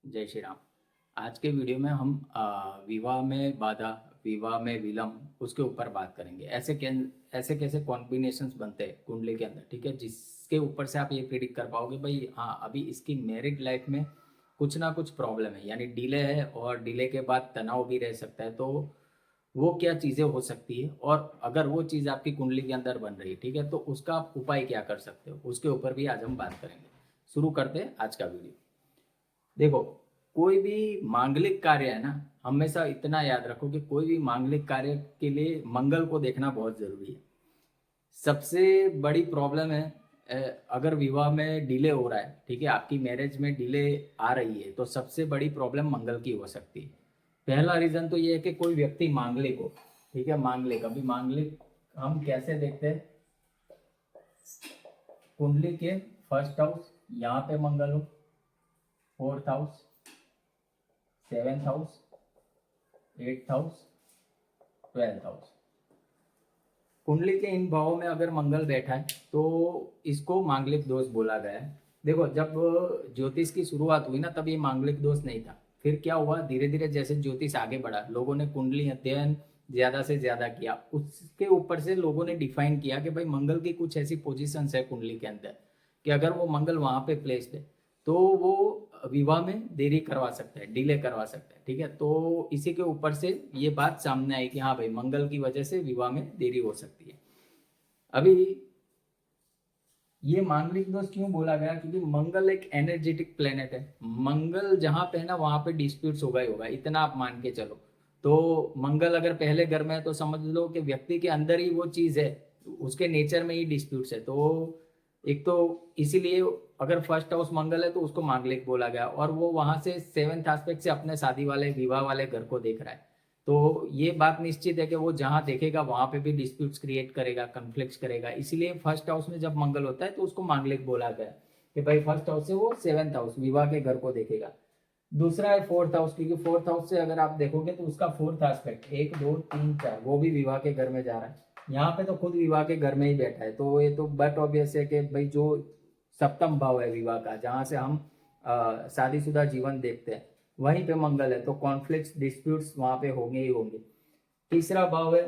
जय श्री राम। आज के वीडियो में हम विवाह में बाधा, विवाह में विलम्ब, उसके ऊपर बात करेंगे। ऐसे कैसे कॉम्बिनेशंस बनते हैं कुंडली के अंदर, ठीक है, जिसके ऊपर से आप ये प्रिडिक्ट कर पाओगे भाई हाँ अभी इसकी मैरिड लाइफ में कुछ ना कुछ प्रॉब्लम है, यानी डिले है और डिले के बाद तनाव भी रह सकता है। तो वो क्या चीज़ें हो सकती है और अगर वो चीज़ आपकी कुंडली के अंदर बन रही है, ठीक है, तो उसका आप उपाय क्या कर सकते हो, उसके ऊपर भी आज हम बात करेंगे। शुरू करते हैं आज का वीडियो। देखो, कोई भी मांगलिक कार्य है ना, हमेशा इतना याद रखो कि कोई भी मांगलिक कार्य के लिए मंगल को देखना बहुत जरूरी है। सबसे बड़ी प्रॉब्लम है अ, अगर विवाह में डिले हो रहा है, ठीक है, आपकी मैरिज में डिले आ रही है, तो सबसे बड़ी प्रॉब्लम मंगल की हो सकती है। पहला रीजन तो ये है कि कोई व्यक्ति मांगलिक हो, ठीक है। मांगलिक, अभी मांगलिक हम कैसे देखते हैं, कुंडली के फर्स्ट हाउस यहाँ पे मंगल हो, fourth house, seventh house, eighth house, twelfth house, कुंडली के इन भावों में अगर मंगल बैठा है तो इसको मांगलिक दोष बोला गया है। देखो, जब ज्योतिष की शुरुआत हुई ना, तब ये मांगलिक दोष नहीं था। फिर क्या हुआ, धीरे धीरे जैसे ज्योतिष आगे बढ़ा, लोगों ने कुंडली अध्ययन ज्यादा से ज्यादा किया, उसके ऊपर से लोगों ने डिफाइन किया कि भाई मंगल की कुछ ऐसी पोजीशंस है कुंडली के अंदर कि अगर वो मंगल वहां पे प्लेस्ड है तो वो विवाह में देरी करवा सकता है, डिले करवा सकता है, ठीक है। तो इसी के ऊपर से ये बात सामने आई कि हाँ भाई मंगल की वजह से विवाह में देरी हो सकती है। अभी ये मांगलिक दोष क्यों बोला गया, क्योंकि मंगल एक एनर्जेटिक प्लेनेट है। मंगल जहां पे है ना वहां पे डिस्प्यूट्स होगा ही होगा, इतना आप मान के चलो। तो मंगल अगर पहले घर में है तो समझ लो कि व्यक्ति के अंदर ही वो चीज है, उसके नेचर में ही डिस्प्यूट्स है। तो एक तो इसीलिए अगर फर्स्ट हाउस मंगल है तो उसको मांगलिक बोला गया, और वो वहां से सेवेंथ एस्पेक्ट से अपने शादी वाले विवाह वाले घर को देख रहा है। तो ये बात निश्चित है कि वो जहां देखेगा वहां पे भी डिस्प्यूट्स क्रिएट करेगा, कन्फ्लिक्ट्स करेगा। इसीलिए फर्स्ट हाउस में जब मंगल होता है तो उसको मांगलिक बोला गया कि भाई फर्स्ट हाउस से वो सेवेंथ हाउस विवाह के घर को देखेगा। दूसरा है फोर्थ हाउस, क्योंकि फोर्थ हाउस से अगर आप देखोगे तो उसका फोर्थ एस्पेक्ट एक दो तीन चार वो भी विवाह के घर में जा रहा है। यहाँ पे तो खुद विवाह के घर में ही बैठा है, तो ये तो बट ऑब्वियस है कि भाई जो सप्तम भाव है विवाह का, जहाँ से हम शादीशुदा जीवन देखते हैं, वहीं पे मंगल है, तो कॉन्फ्लिक्ट्स डिस्प्यूट्स वहां पे होंगे ही होंगे। तीसरा भाव है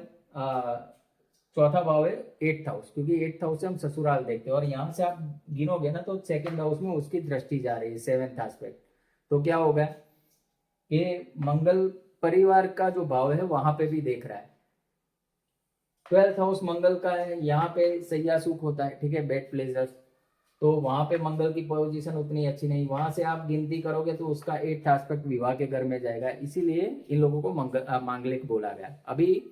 चौथा भाव है एट्थ हाउस, क्योंकि एट्थ हाउस से हम ससुराल देखते हैं, और यहाँ से आप गिनोगे ना तो सेकंड हाउस में उसकी दृष्टि जा रही है, सेवेंथ एस्पेक्ट। तो क्या होगा कि मंगल परिवार का जो भाव है वहां पे भी देख रहा है। ट्वेल्थ हाउस मंगल का है, यहाँ पे सैया सुख होता है, ठीक है, बेड प्लेजर्स। तो वहां पे मंगल की पोजीशन उतनी अच्छी नहीं, वहां से आप गिनती करोगे तो उसका एट्थ एस्पेक्ट विवाह के घर में जाएगा। इसीलिए इन लोगों को मांगलिक बोला गया। अभी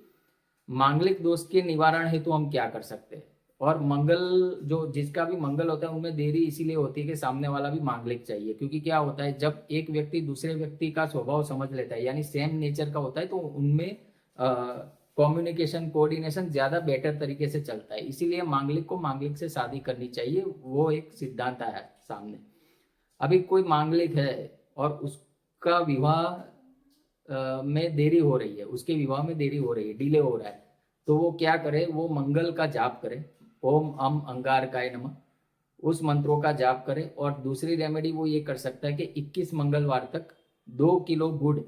मांगलिक दोष के निवारण हेतु हम क्या कर सकते हैं, और मंगल जो जिसका भी मंगल होता है उनमें देरी इसीलिए होती है कि सामने वाला भी मांगलिक चाहिए। क्योंकि क्या होता है, जब एक व्यक्ति दूसरे व्यक्ति का स्वभाव समझ लेता है, यानी सेम नेचर का होता है, तो उनमें कम्युनिकेशन कोऑर्डिनेशन ज्यादा बेटर तरीके से चलता है। इसीलिए मांगलिक को मांगलिक से शादी करनी चाहिए, वो एक सिद्धांत आया सामने। अभी कोई मांगलिक है और उसका विवाह में देरी हो रही है, उसके विवाह में देरी हो रही है, डिले हो रहा है, तो वो क्या करे, वो मंगल का जाप करे, ओम अम अंगारकाय नमः, उस मंत्रों का जाप करे। और दूसरी रेमेडी वो ये कर सकता है कि 21 मंगलवार तक 2 किलो गुड़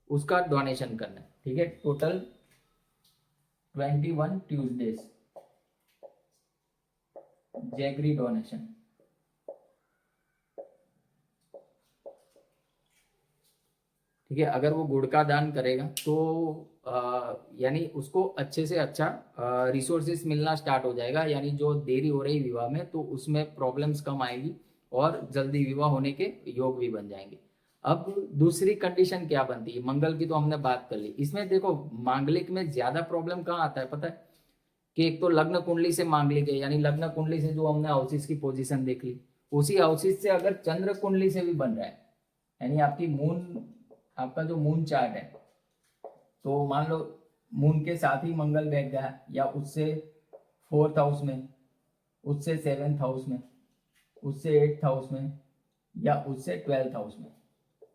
उसका डोनेशन करना है, ठीक है। टोटल 21 ट्यूजडेज जैगरी डोनेशन, ठीक है। अगर वो गुड़ का दान करेगा तो यानी उसको अच्छे से अच्छा रिसोर्सेस मिलना स्टार्ट हो जाएगा, यानी जो देरी हो रही विवाह में तो उसमें प्रॉब्लम्स कम आएगी और जल्दी विवाह होने के योग भी बन जाएंगे। अब दूसरी कंडीशन क्या बनती है, मंगल की तो हमने बात कर ली। इसमें देखो मांगलिक में ज्यादा प्रॉब्लम कहाँ आता है पता है, कि एक तो लग्न कुंडली से मांगलिक है, यानी लग्न कुंडली से जो हमने हाउसेस की पोजीशन देख ली, उसी हाउसेस से अगर चंद्र कुंडली से भी बन रहा है, यानी आपकी मून, आपका जो मून चार्ट है, तो मान लो मून के साथ ही मंगल बैठ गया, या उससे फोर्थ हाउस में, उससे सेवेंथ हाउस में, उससे एट्थ हाउस में, या उससे ट्वेल्थ हाउस में,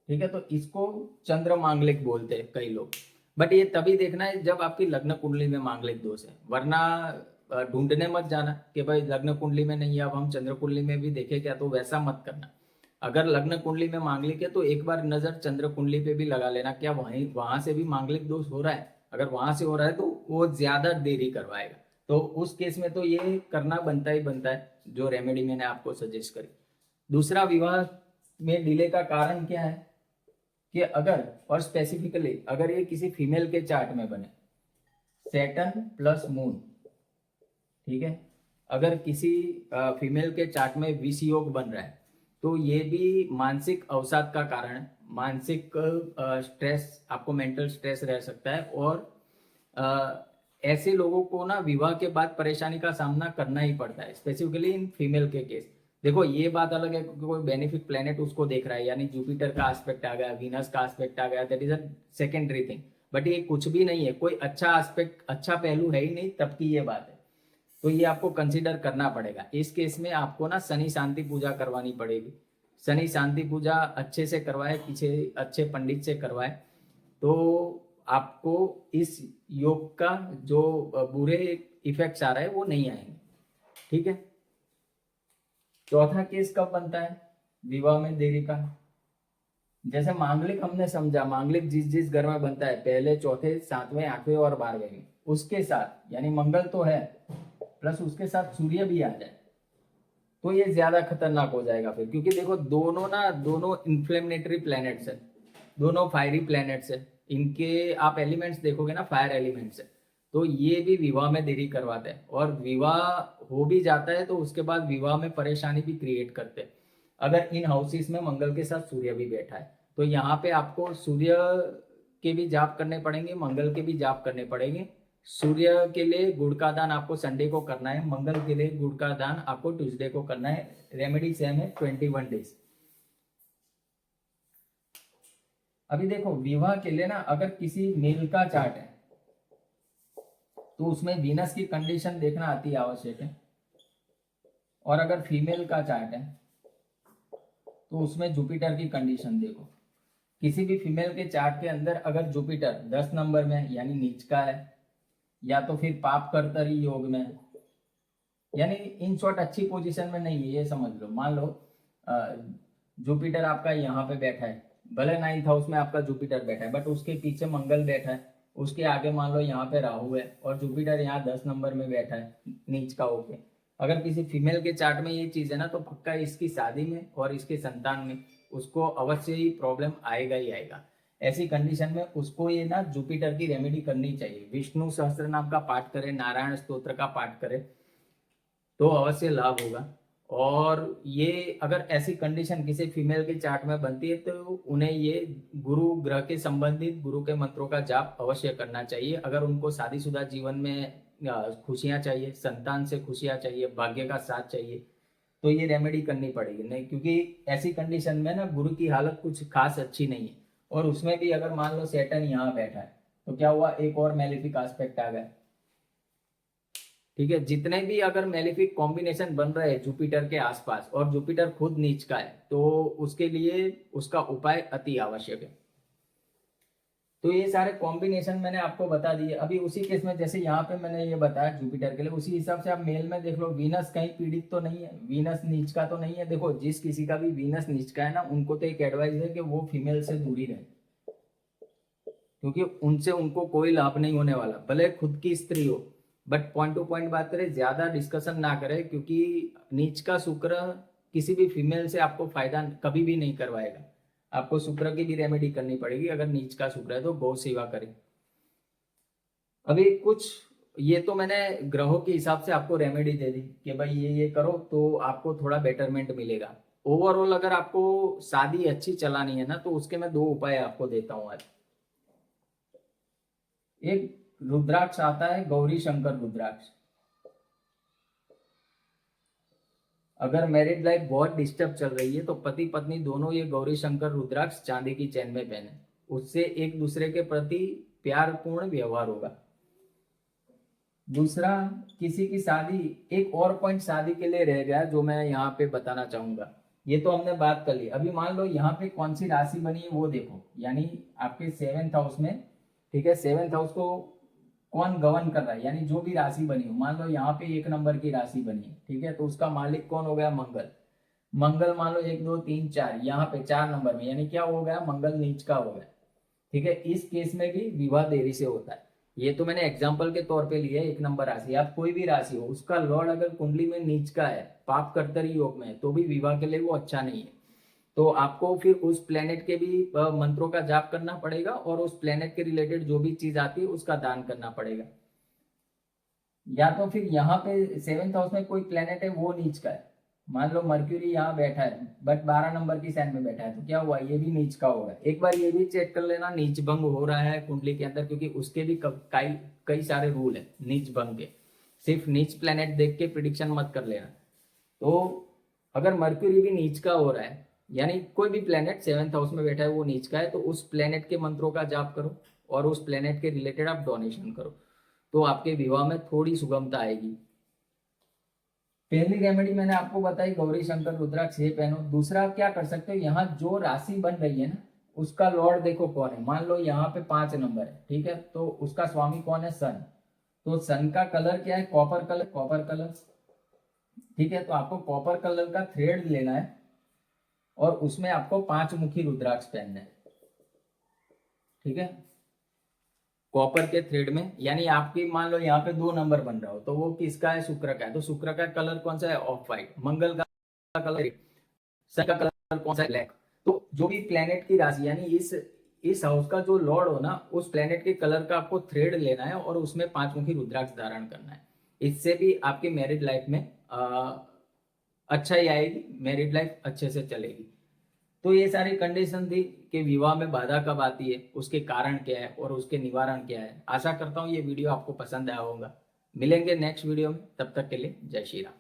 ठीक है, तो इसको चंद्र मांगलिक बोलते हैं कई लोग। बट ये तभी देखना है जब आपकी लग्न कुंडली में मांगलिक दोष है, वरना ढूंढने मत जाना कि भाई लग्न कुंडली में नहीं है अब हम चंद्र कुंडली में भी देखें क्या, तो वैसा मत करना। अगर लग्न कुंडली में मांगलिक है तो एक बार नजर चंद्र कुंडली पे भी लगा लेना, क्या वहां से भी मांगलिक दोष हो रहा है। अगर वहां से हो रहा है तो वो ज्यादा देरी करवाएगा, तो उस केस में तो ये करना बनता ही बनता है, जो रेमेडी मैंने आपको सजेस्ट करी। दूसरा, विवाह में डिले का कारण क्या है कि अगर, और स्पेसिफिकली अगर ये किसी फीमेल के चार्ट में बने, सैटर्न प्लस मून, ठीक है, अगर किसी फीमेल के चार्ट में विष योग बन रहा है तो ये भी मानसिक अवसाद का कारण है। मानसिक स्ट्रेस, आपको मेंटल स्ट्रेस रह सकता है, और ऐसे लोगों को ना विवाह के बाद परेशानी का सामना करना ही पड़ता है, स्पेसिफिकली इन फीमेल के केस। देखो ये बात अलग है कि कोई बेनिफिक प्लेनेट उसको देख रहा है, यानी जुपिटर का एस्पेक्ट आ गया, वीनस का एस्पेक्ट आ गया, that is a secondary thing, but ये कुछ भी नहीं है, कोई अच्छा एस्पेक्ट, अच्छा पहलू है ही नहीं, तब की ये बात है। तो ये आपको कंसिडर करना पड़ेगा। इस केस में आपको ना शनि शांति पूजा करवानी पड़ेगी। शनि शांति पूजा अच्छे से करवाए, पीछे अच्छे पंडित से करवाए, तो आपको इस योग का जो बुरे इफेक्ट्स आ रहे हैं वो नहीं आएंगे, ठीक है। चौथा केस कब बनता है विवाह में देरी का? जैसे मांगलिक हमने समझा, मांगलिक जिस जिस घर में बनता है, पहले, चौथे, सातवें, आठवें और 12वें में, उसके साथ यानी मंगल तो है, प्लस उसके साथ सूर्य भी आ जाए तो ये ज्यादा खतरनाक हो जाएगा फिर, क्योंकि देखो दोनों इन्फ्लेमेटरी प्लैनेट्स है, दोनों फायरी प्लैनेट्स है, इनके आप एलिमेंट्स देखोगे ना, फायर एलिमेंट्स है, तो ये भी विवाह में देरी करवाते हैं, और विवाह हो भी जाता है तो उसके बाद विवाह में परेशानी भी क्रिएट करते हैं। अगर इन हाउसेस में मंगल के साथ सूर्य भी बैठा है तो यहाँ पे आपको सूर्य के भी जाप करने पड़ेंगे, मंगल के भी जाप करने पड़ेंगे। सूर्य के लिए गुड़ का दान आपको संडे को करना है, मंगल के लिए गुड़ का दान आपको ट्यूसडे को करना है। रेमेडी सेम है, 21 डेज। अभी देखो विवाह के लिए ना, अगर किसी मेल का चार्ट है तो उसमें वीनस की कंडीशन देखना अति आवश्यक है, और अगर फीमेल का चार्ट है तो उसमें जुपिटर की कंडीशन देखो। किसी भी फीमेल के चार्ट के अंदर अगर जुपिटर 10 नंबर में यानी नीच का है, या तो फिर पाप कर्तरी योग में, यानी इन शॉर्ट अच्छी पोजीशन में नहीं है, ये समझ लो। मान लो जुपिटर आपका यहाँ पे बैठा है, भले 9th हाउस में आपका जुपिटर बैठा है, बट उसके पीछे मंगल बैठा है, उसके आगे मान लो यहाँ पे राहु है, और जुपिटर यहाँ 10 नंबर में बैठा है नीच का होके। अगर किसी फीमेल के चार्ट में ये चीज है ना, तो पक्का इसकी शादी में और इसके संतान में उसको अवश्य ही प्रॉब्लम आएगा ही आएगा। ऐसी कंडीशन में उसको ये ना जुपिटर की रेमेडी करनी चाहिए, विष्णु सहस्त्र नाम का पाठ करे, नारायण स्तोत्र का पाठ करे, तो अवश्य लाभ होगा। और ये अगर ऐसी कंडीशन किसी फीमेल के चार्ट में बनती है तो उन्हें ये गुरु ग्रह के संबंधित गुरु के मंत्रों का जाप अवश्य करना चाहिए। अगर उनको शादीशुदा जीवन में खुशियां चाहिए, संतान से खुशियां चाहिए, भाग्य का साथ चाहिए, तो ये रेमेडी करनी पड़ेगी। नहीं, क्योंकि ऐसी कंडीशन में ना गुरु की हालत कुछ खास अच्छी नहीं है, और उसमें भी अगर मान लो सैटर्न यहाँ बैठा है तो क्या हुआ, एक और मेलिफिक एस्पेक्ट आ गया, ठीक है। जितने भी अगर मेलिफिक कॉम्बिनेशन बन रहे हैं जुपिटर के आसपास, और जुपिटर खुद नीच का है, तो उसके लिए उसका उपाय अति आवश्यक है। तो ये सारे कॉम्बिनेशन मैंने आपको बता दिए। अभी उसी केस में जैसे यहाँ पे मैंने ये बताया जुपिटर के लिए, उसी हिसाब से आप मेल में देख लो, वीनस कहीं पीड़ित तो नहीं है, वीनस नीच का तो नहीं है। देखो जिस किसी का भी वीनस नीच का है ना, उनको तो एक एडवाइस है कि वो फीमेल से दूरी रहे, क्योंकि उनसे उनको कोई लाभ नहीं होने वाला, भले खुद की स्त्री हो। बट पॉइंट टू पॉइंट बात करें, ज्यादा डिस्कशन ना करें, क्योंकि नीच का शुक्र किसी भी फीमेल से आपको फायदा कभी भी नहीं करवाएगा। आपको शुक्र की भी रेमेडी करनी पड़ेगी, अगर नीच का शुक्र है तो गौ सेवा करें। अभी कुछ ये तो मैंने ग्रहों के हिसाब से आपको रेमेडी दे दी कि भाई ये करो तो आपको थोड़ा बेटरमेंट मिलेगा। ओवरऑल अगर आपको शादी अच्छी चलानी है ना, तो उसके मैं 2 उपाय आपको देता हूँ आज। एक रुद्राक्ष आता है, गौरी शंकर रुद्राक्ष। अगर मैरिड लाइफ बहुत डिस्टर्ब चल रही है तो पति पत्नी दोनों ये गौरी शंकर रुद्राक्ष चांदी की चैन में पहने, उससे एक दूसरे के प्रति प्यारपूर्ण व्यवहार होगा। दूसरा, किसी की शादी, एक और पॉइंट शादी के लिए रह गया जो मैं यहाँ पे बताना चाहूंगा। ये तो हमने बात कर ली। अभी मान लो यहाँ पे कौन सी राशि बनी है वो देखो, यानी आपके 7th हाउस में, ठीक है, 7th हाउस को कौन गवर्न कर रहा है, यानी जो भी राशि बनी हो। मान लो यहाँ पे 1 नंबर की राशि बनी है, ठीक है, तो उसका मालिक कौन हो गया, मंगल। मंगल मान लो 1 2 3 4, यहाँ पे 4 नंबर में, यानी क्या हो गया, मंगल नीच का हो गया। ठीक है, इस केस में भी विवाह देरी से होता है। ये तो मैंने एग्जाम्पल के तौर पे लिया है। एक नंबर राशि, आप कोई भी राशि हो, उसका लॉर्ड अगर कुंडली में नीच का है, पाप कर्तरी योग में है, तो भी विवाह के लिए वो अच्छा नहीं है। तो आपको फिर उस प्लेनेट के भी मंत्रों का जाप करना पड़ेगा, और उस प्लेनेट के रिलेटेड जो भी चीज आती है उसका दान करना पड़ेगा। या तो फिर यहाँ पे 7th हाउस में कोई प्लेनेट है वो नीच का है, मान लो मर्क्यूरी यहाँ बैठा है बट 12 नंबर की साइन में बैठा है, तो क्या हुआ, ये भी नीच का होगा। एक बार ये भी चेक कर लेना नीच भंग हो रहा है कुंडली के अंदर, क्योंकि उसके भी कई कई सारे रूल है नीच भंग के। सिर्फ नीच प्लेनेट देख के प्रिडिक्शन मत कर लेना। तो अगर मर्क्यूरी भी नीच का हो रहा है, यानी कोई भी प्लेनेट 7th हाउस में बैठा है वो नीच का है, तो उस प्लेनेट के मंत्रों का जाप करो और उस प्लेनेट के रिलेटेड आप डोनेशन करो, तो आपके विवाह में थोड़ी सुगमता आएगी। पहली रेमेडी मैंने आपको बताई, गौरी शंकर रुद्राक्ष ये पहनो। दूसरा आप क्या कर सकते हो, यहाँ जो राशि बन रही है ना, उसका लॉर्ड देखो कौन है। मान लो यहाँ पे 5 नंबर है, ठीक है, तो उसका स्वामी कौन है, सन। तो सन का कलर क्या है, कॉपर कलर, कॉपर कलर। ठीक है, तो आपको कॉपर कलर का थ्रेड लेना है और उसमें आपको 5 मुखी रुद्राक्ष पहनना है। ठीक है, कॉपर के थ्रेड में, यानी आपकी मान लो यहाँ पे 2 नंबर बन रहा हो, तो वो किसका है, शुक्र का है, तो शुक्र का कलर कौन सा है, ऑफ व्हाइट। मंगल का कलर, सन का कलर कौन सा है, ब्लैक। तो जो भी प्लेनेट की राशि, यानी इस हाउस का जो लॉर्ड हो ना, उस प्लेनेट के कलर का आपको थ्रेड लेना है और उसमें 5 मुखी रुद्राक्ष धारण करना है। इससे भी आपकी मैरिड लाइफ में अच्छा ही आएगी, मैरिड लाइफ अच्छे से चलेगी। तो ये सारी कंडीशन थी कि विवाह में बाधा कब आती है, उसके कारण क्या है और उसके निवारण क्या है। आशा करता हूँ ये वीडियो आपको पसंद आया होगा। मिलेंगे नेक्स्ट वीडियो में, तब तक के लिए जय श्री राम।